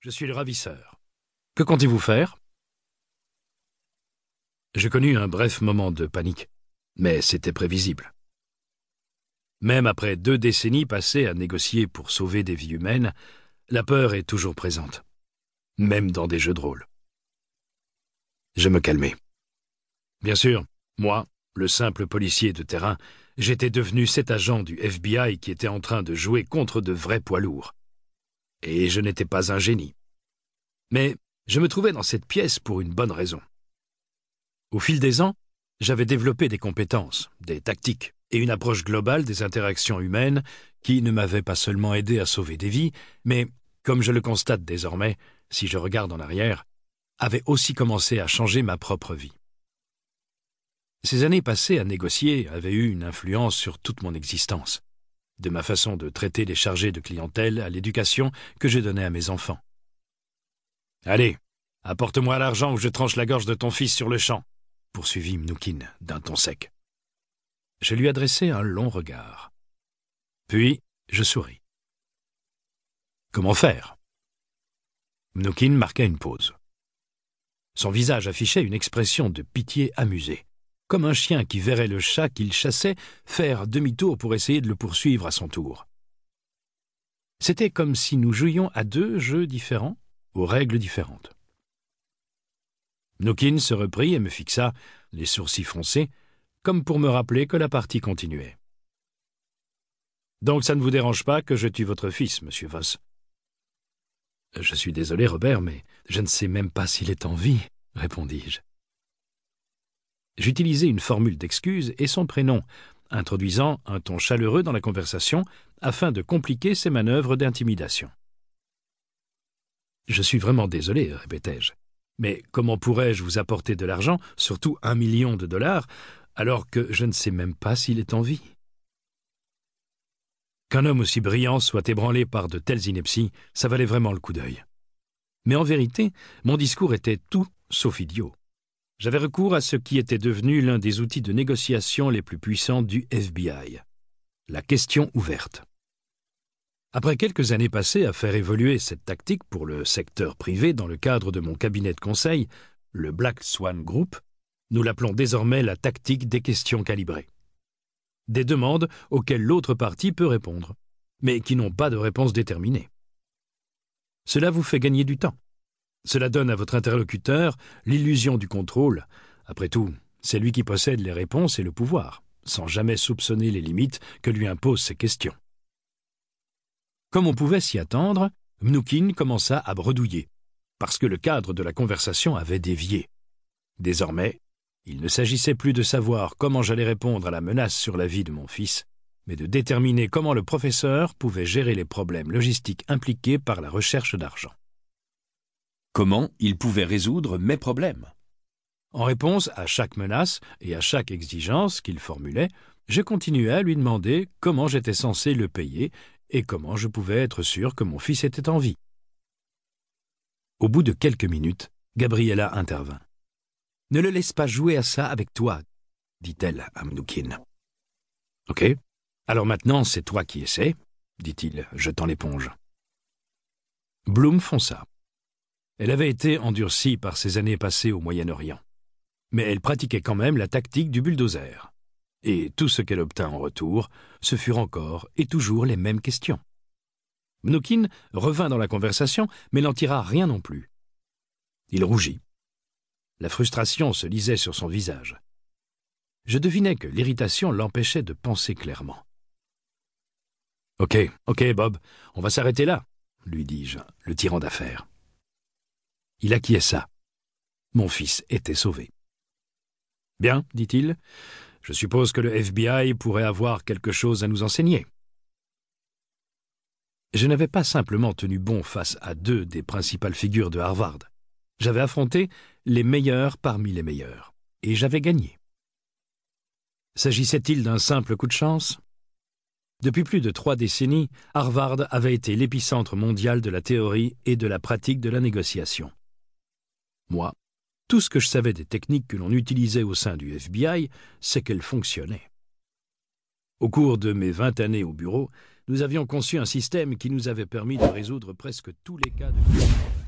Je suis le ravisseur. Que comptez-vous faire » Je connus un bref moment de panique, mais c'était prévisible. Même après 2 décennies passées à négocier pour sauver des vies humaines, la peur est toujours présente, même dans des jeux de rôle. Je me calmai. Bien sûr, moi, le simple policier de terrain, j'étais devenu cet agent du FBI qui était en train de jouer contre de vrais poids lourds. Et je n'étais pas un génie. Mais je me trouvais dans cette pièce pour une bonne raison. Au fil des ans, j'avais développé des compétences, des tactiques et une approche globale des interactions humaines qui ne m'avaient pas seulement aidé à sauver des vies, mais, comme je le constate désormais, si je regarde en arrière, avaient aussi commencé à changer ma propre vie. Ces années passées à négocier avaient eu une influence sur toute mon existence, de ma façon de traiter les chargés de clientèle à l'éducation que je donnais à mes enfants. « Allez, apporte-moi l'argent ou je tranche la gorge de ton fils sur le champ », poursuivit Mnoukin d'un ton sec. Je lui adressai un long regard. Puis, je souris. « Comment faire ?» Mnoukin marqua une pause. Son visage affichait une expression de pitié amusée, comme un chien qui verrait le chat qu'il chassait faire demi-tour pour essayer de le poursuivre à son tour. C'était comme si nous jouions à 2 jeux différents, aux règles différentes. Mnoukin se reprit et me fixa, les sourcils froncés, comme pour me rappeler que la partie continuait. « Donc ça ne vous dérange pas que je tue votre fils, monsieur Voss ?»« Je suis désolé, Robert, mais je ne sais même pas s'il est en vie, » répondis-je. J'utilisai une formule d'excuse et son prénom, introduisant un ton chaleureux dans la conversation afin de compliquer ses manœuvres d'intimidation. « Je suis vraiment désolé, » répétai-je. « Mais comment pourrais-je vous apporter de l'argent, surtout $1 million, alors que je ne sais même pas s'il est en vie ?» Qu'un homme aussi brillant soit ébranlé par de telles inepties, ça valait vraiment le coup d'œil. Mais en vérité, mon discours était tout sauf idiot. J'avais recours à ce qui était devenu l'un des outils de négociation les plus puissants du FBI, la question ouverte. Après quelques années passées à faire évoluer cette tactique pour le secteur privé dans le cadre de mon cabinet de conseil, le Black Swan Group, nous l'appelons désormais la tactique des questions calibrées. Des demandes auxquelles l'autre partie peut répondre, mais qui n'ont pas de réponse déterminée. Cela vous fait gagner du temps. Cela donne à votre interlocuteur l'illusion du contrôle. Après tout, c'est lui qui possède les réponses et le pouvoir, sans jamais soupçonner les limites que lui imposent ces questions. Comme on pouvait s'y attendre, Mnoukin commença à bredouiller, parce que le cadre de la conversation avait dévié. Désormais, il ne s'agissait plus de savoir comment j'allais répondre à la menace sur la vie de mon fils, mais de déterminer comment le professeur pouvait gérer les problèmes logistiques impliqués par la recherche d'argent. Comment il pouvait résoudre mes problèmes? En réponse à chaque menace et à chaque exigence qu'il formulait, je continuais à lui demander comment j'étais censé le payer et comment je pouvais être sûr que mon fils était en vie. Au bout de quelques minutes, Gabriella intervint. « Ne le laisse pas jouer à ça avec toi, » dit-elle à Mnoukin. « Ok, alors maintenant c'est toi qui essaies, » dit-il, jetant l'éponge. Bloom fonça. Elle avait été endurcie par ses années passées au Moyen-Orient. Mais elle pratiquait quand même la tactique du bulldozer. Et tout ce qu'elle obtint en retour, ce furent encore et toujours les mêmes questions. Mnoukin revint dans la conversation, mais n'en tira rien non plus. Il rougit. La frustration se lisait sur son visage. Je devinais que l'irritation l'empêchait de penser clairement. « Ok, Bob, on va s'arrêter là, » lui dis-je, le tirant d'affaire. Il acquiesça. Mon fils était sauvé. « Bien, dit-il, je suppose que le FBI pourrait avoir quelque chose à nous enseigner. » Je n'avais pas simplement tenu bon face à 2 des principales figures de Harvard. J'avais affronté les meilleurs parmi les meilleurs, et j'avais gagné. S'agissait-il d'un simple coup de chance? Depuis plus de 3 décennies, Harvard avait été l'épicentre mondial de la théorie et de la pratique de la négociation. Moi, tout ce que je savais des techniques que l'on utilisait au sein du FBI, c'est qu'elles fonctionnaient. Au cours de mes 20 années au bureau, nous avions conçu un système qui nous avait permis de résoudre presque tous les cas de crise.